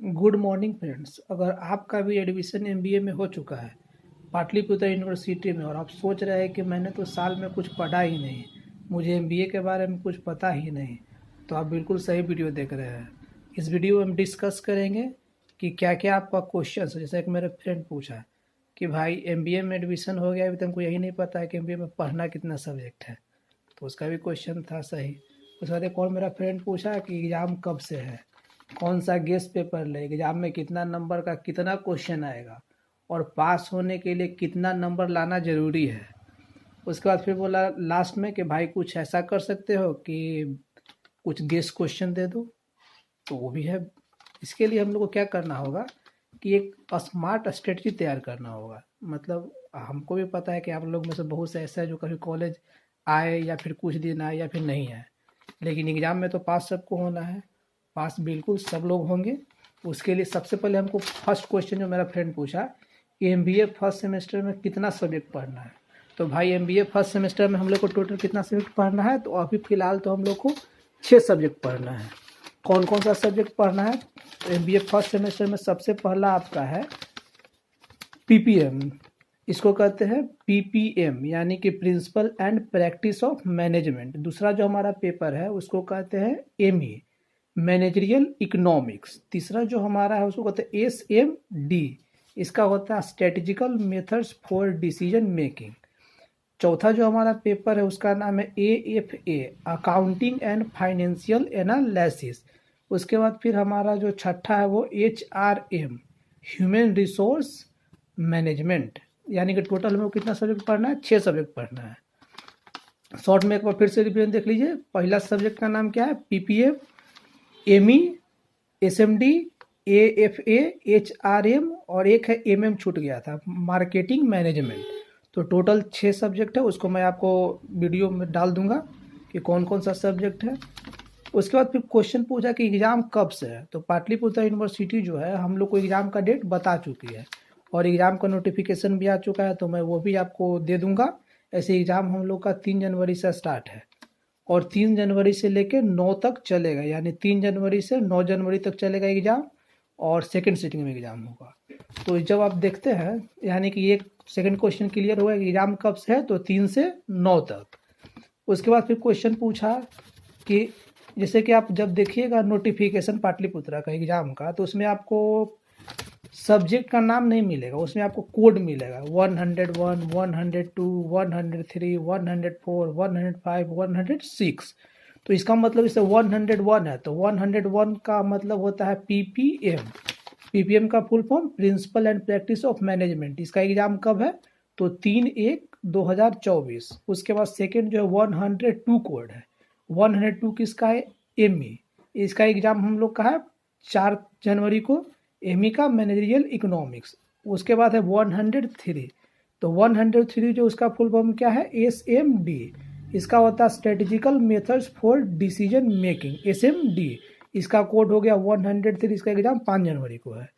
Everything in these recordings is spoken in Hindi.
Good morning friends. अगर आपका भी एडमिशन एमबीए में हो चुका है पाटलिपुत्र यूनिवर्सिटी में और आप सोच रहे हैं कि मैंने तो साल में कुछ पढ़ा ही नहीं, मुझे एमबीए के बारे में कुछ पता ही नहीं, तो आप बिल्कुल सही वीडियो देख रहे हैं। इस वीडियो में हम डिस्कस करेंगे कि क्या क्या आपका क्वेश्चन है। जैसे एक मेरे फ्रेंड पूछा कि भाई एमबीए में एडमिशन हो गया, अभी तक हमको यही नहीं पता है कि एमबीए में पढ़ना कितना सब्जेक्ट है, तो उसका भी क्वेश्चन था सही। उसके बाद एक और मेरा फ्रेंड पूछा कि एग्ज़ाम कब से है, कौन सा गेस्ट पेपर ले, एग्जाम में कितना नंबर का कितना क्वेश्चन आएगा और पास होने के लिए कितना नंबर लाना ज़रूरी है। उसके बाद फिर बोला लास्ट में कि भाई कुछ ऐसा कर सकते हो कि कुछ गेस्ट क्वेश्चन दे दो, तो वो भी है। इसके लिए हम लोग को क्या करना होगा कि एक स्मार्ट स्ट्रेटजी तैयार करना होगा। मतलब हमको भी पता है कि आप लोग में से बहुत से ऐसे हैं जो कभी कॉलेज आए या फिर कुछ दिन आए या फिर नहीं आए, लेकिन एग्ज़ाम में तो पास सबको होना है, पास बिल्कुल सब लोग होंगे। उसके लिए सबसे पहले हमको फर्स्ट क्वेश्चन जो मेरा फ्रेंड पूछा कि एमबीए फर्स्ट सेमेस्टर में कितना सब्जेक्ट पढ़ना है, तो भाई एमबीए फर्स्ट सेमेस्टर में हम लोग को टोटल कितना सब्जेक्ट पढ़ना है, तो अभी फ़िलहाल तो हम लोग को 6 सब्जेक्ट पढ़ना है। कौन कौन सा सब्जेक्ट पढ़ना है? तो एमबीए फर्स्ट सेमेस्टर में सबसे पहला आपका है पीपीएम। इसको कहते हैं पीपीएम यानी कि principle and practice of management. दूसरा जो हमारा पेपर है उसको कहते हैं एमई मैनेजरियल इकोनॉमिक्स। तीसरा जो हमारा है उसको कहते हैं एसएमडी, इसका होता है strategical methods for decision making. चौथा जो हमारा पेपर है उसका नाम है AFA accounting and financial analysis. उसके बाद फिर हमारा जो छठा है वो एचआरएम ह्यूमन रिसोर्स मैनेजमेंट। यानी कि टोटल हमें कितना सब्जेक्ट पढ़ना है? 6 सब्जेक्ट पढ़ना है। शॉर्ट में एक बार फिर से रिवीजन देख लीजिए। पहला सब्जेक्ट का नाम क्या है? Ppm, ME, SMD, AFA, HRM और एक है एमएम छूट गया था, मार्केटिंग मैनेजमेंट। तो टोटल 6 सब्जेक्ट है। उसको मैं आपको वीडियो में डाल दूंगा कि कौन कौन सा सब्जेक्ट है। उसके बाद फिर क्वेश्चन पूछा कि एग्ज़ाम कब से है, तो पाटलिपुत्र यूनिवर्सिटी जो है हम लोग को एग्ज़ाम का डेट बता चुकी है और एग्ज़ाम का नोटिफिकेशन भी आ चुका है, तो मैं वो भी आपको दे दूंगा। ऐसे एग्ज़ाम हम लोग का 3 जनवरी से स्टार्ट है और 3 जनवरी से लेकर 9 तक चलेगा, यानी 3 जनवरी से 9 जनवरी तक चलेगा एग्ज़ाम और सेकंड सिटिंग में एग्ज़ाम होगा। तो जब आप देखते हैं यानी कि एक सेकंड क्वेश्चन क्लियर हुआ कि एग्ज़ाम कब से है, तो 3 से 9 तक। उसके बाद फिर क्वेश्चन पूछा कि जैसे कि आप जब देखिएगा नोटिफिकेशन पाटलिपुत्रा का एग्ज़ाम का, तो उसमें आपको सब्जेक्ट का नाम नहीं मिलेगा, उसमें आपको कोड मिलेगा 101, 102, 103, 104, 105, 106। तो इसका मतलब इसे 101 है, तो 101 का मतलब होता है पीपीएम। पीपीएम का full form principle and practice of management. इसका एग्जाम कब है? तो 3/1/2024। उसके बाद सेकेंड जो है 102 कोड है। 102 किसका है? एमई। इसका एग्जाम हम लोग का है 4 जनवरी को, एमई का मैनेजरियल इकोनॉमिक्स। उसके बाद है 103, तो 103 जो उसका फुल फॉर्म क्या है? एसएमडी। इसका होता है strategical methods for decision making, SMD. इसका कोड हो गया 103। इसका एग्जाम 5 जनवरी को है।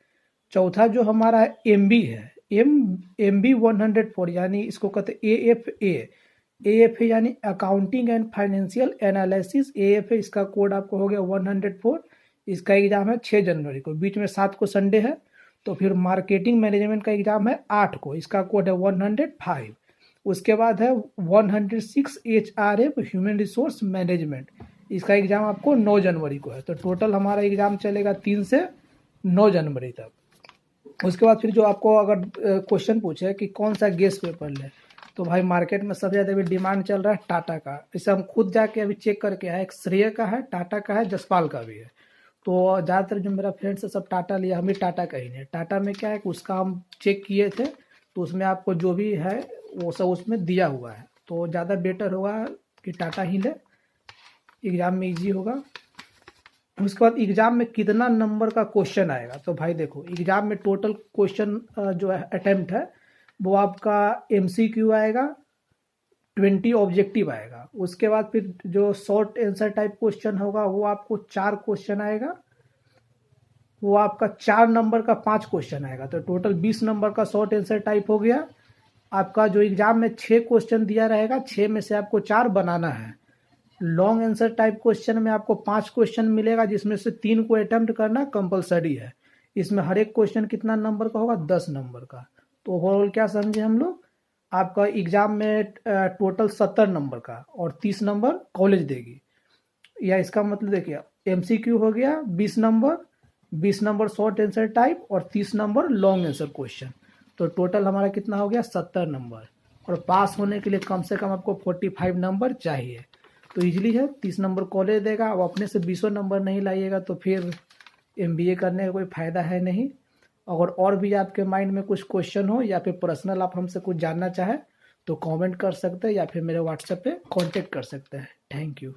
चौथा जो हमारा है एमबी है, एमबी 104 यानी इसको कहते हैं एएफए। एएफए यानी accounting and financial analysis, AFA. इसका कोड आपको हो गया 104। इसका एग्जाम है 6 जनवरी को, बीच में 7 को संडे है। तो फिर मार्केटिंग मैनेजमेंट का एग्जाम है 8 को, इसका कोड है 105। उसके बाद है 106 एचआरएम ह्यूमन रिसोर्स मैनेजमेंट। इसका एग्जाम आपको 9 जनवरी को है। तो टोटल हमारा एग्जाम चलेगा 3 से 9 जनवरी तक। उसके बाद फिर जो आपको अगर क्वेश्चन पूछे कि कौन सा गेस्ट पेपर ले, तो भाई मार्केट में सबसे ज़्यादा अभी डिमांड चल रहा है टाटा का। इसे हम खुद जाके अभी चेक करके आए, एक श्रेय का है, टाटा का है, जसपाल का भी है। तो ज़्यादातर जो मेरा फ्रेंड्स है सब टाटा लिया, हम भी टाटा का ही नहीं। टाटा में क्या है कि उसका हम चेक किए थे, तो उसमें आपको जो भी है वो सब उसमें दिया हुआ है, तो ज़्यादा बेटर होगा कि टाटा ही ले, एग्ज़ाम में ईजी होगा। उसके बाद एग्ज़ाम में कितना नंबर का क्वेश्चन आएगा, तो भाई देखो एग्ज़ाम में टोटल क्वेश्चन जो है अटैम्प्ट है वो आपका एमसीक्यू आएगा, 20 ऑब्जेक्टिव आएगा। उसके बाद फिर जो शॉर्ट आंसर टाइप क्वेश्चन होगा वो आपको 4 क्वेश्चन आएगा, वो आपका 4 नंबर का 5 क्वेश्चन आएगा, तो टोटल 20 नंबर का शॉर्ट आंसर टाइप हो गया। आपका जो एग्जाम में 6 क्वेश्चन दिया रहेगा, 6 में से आपको 4 बनाना है। लॉन्ग आंसर टाइप क्वेश्चन में आपको 5 क्वेश्चन मिलेगा, जिसमें से 3 को अटेम्प्ट करना कंपलसरी है। इसमें हर एक क्वेश्चन कितना नंबर का होगा, 10 नंबर का। तो ओवरऑल क्या समझे हम लोग, आपका एग्जाम में टोटल 70 नंबर का और 30 नंबर कॉलेज देगी। या इसका मतलब देखिए एमसीक्यू हो गया 20 number, 20 number short answer type और 30 नंबर लॉन्ग आंसर क्वेश्चन। तो टोटल हमारा कितना हो गया, 70 नंबर। और पास होने के लिए कम से कम आपको 45 नंबर चाहिए। तो इजीली है, 30 नंबर कॉलेज देगा। अब अपने से 20 नंबर नहीं लाइएगा तो फिर एमबीए करने का कोई फ़ायदा है नहीं। अगर और भी आपके माइंड में कुछ क्वेश्चन हो या फिर पर्सनल आप हमसे कुछ जानना चाहें तो कमेंट कर सकते हैं या फिर मेरे व्हाट्सएप पे कांटेक्ट कर सकते हैं। Thank you.